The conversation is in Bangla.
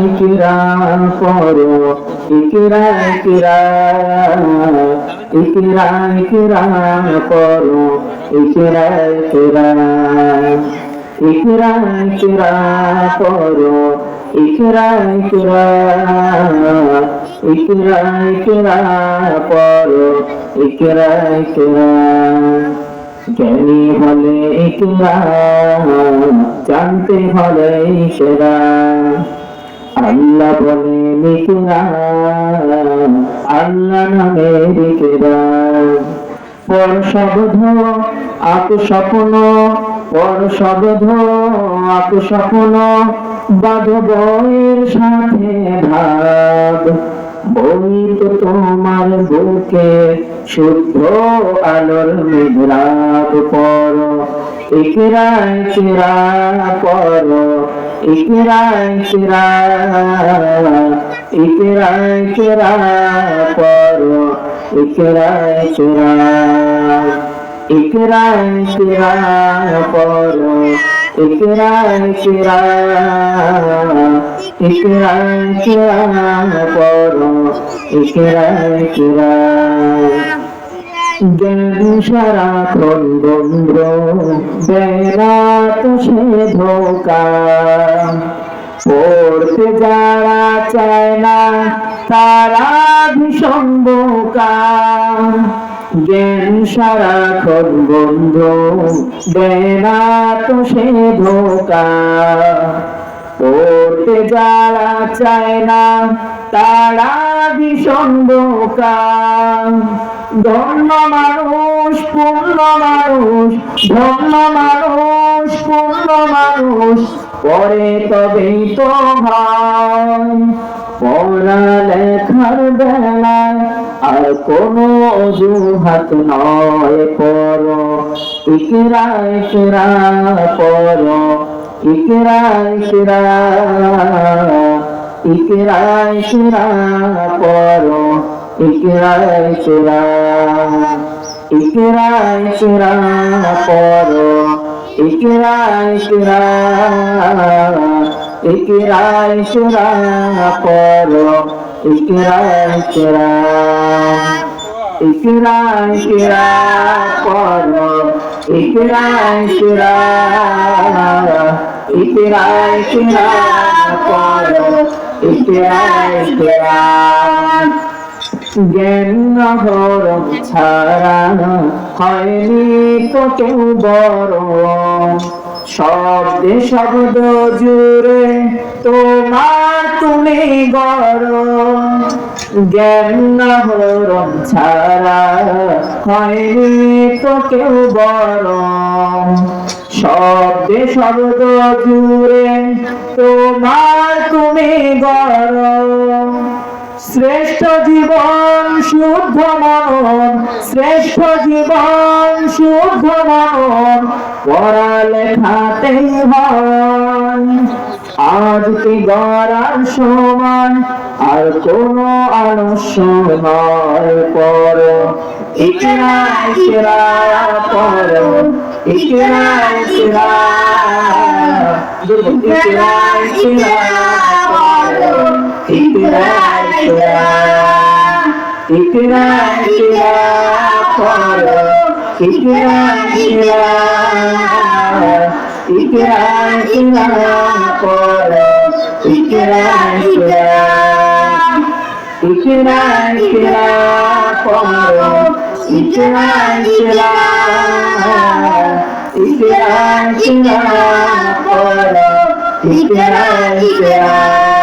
ইকরা করো ইকরা ইকরা ইকরা ইকরা করো ইকরা ইকরা ইকরা ইকরা করো ইকরা ইকরা ইকরা ইকরা করো ইকরা ইকরা জ্ঞানী হলে ইকরা জানতে হলে ইকরা আল্লাহ বলে ইকরা আল্লাহ নামের ইকরা পর শব্দ আপ স্বপ্ন পর শব্দ আপ স্বপ্ন বাদ বইয়ের সাথে ভাব বই তো তোমার বুকে শুদ্ধ আলোর মিহরাব পর ইকরা ইকরা পর ইকরা ইকরা ইকরা ইকরা পর ইকরা ইকরা ইকরা ইকরা পর ইকরা ইকরা ইকরা ইকরা পর ইকরা ইকরা জ্ঞান সারাক্ষণ বন্ধ বেড়াত সে ধোকা পড়তে যারা চায় না তারা ভীষণ বোকা জ্ঞান সারাক্ষণ বন্ধ বেড়াত সে ধোকা পড়তে যারা চায় না তারা ভীষণ বোকা ধন্য মানুষ পূর্ণ মানুষ ধন্য মানুষ পূর্ণ মানুষ পরে তবেই তো হয় পড়ালেখার বেলায় আর কোনো অজুহাত নয় পর ইকরা ইকরা পর ইকরা ইকরা ইকরা ইকরা পর ইকরা ইকরা ইকরা ইকরা পর ইকরা ইকরা ইকরা ইকরা পর ইকরা ইকরা ইকরা ইকরা পর ইকরা ইকরা ইকরা ইকরা পর ইকরা ইকরা জ্ঞান নহরম ছাড়া হয়নি তো কেউ বড় শব্দে শব্দ জুড়ে তোমার তুমি গড় জ্ঞান নহরম ছাড়া হয়নি তো কেউ বড় শব্দে শব্দ জুড়ে তোমার তুমি গড় শ্রেষ্ঠ জীবন শুদ্ধ মনন শ্রেষ্ঠ জীবন শুদ্ধ মনন পড়ালেখাতেই হয় আজ কি গড়ার সময় আর কোনো আলস্য নয় পর ইকরা ইকরা পর ইকরা ইকরা ইকরা ইকরা পর ইকরা ইকরা ইকরা ইকরা পর ইকরা ইকরা ইকরা ইকরা পর ইকরা ইকরা ইকরা ইকরা পর ইকরা ইকরা ইকরা ইকরা পর ইকরা ইকরা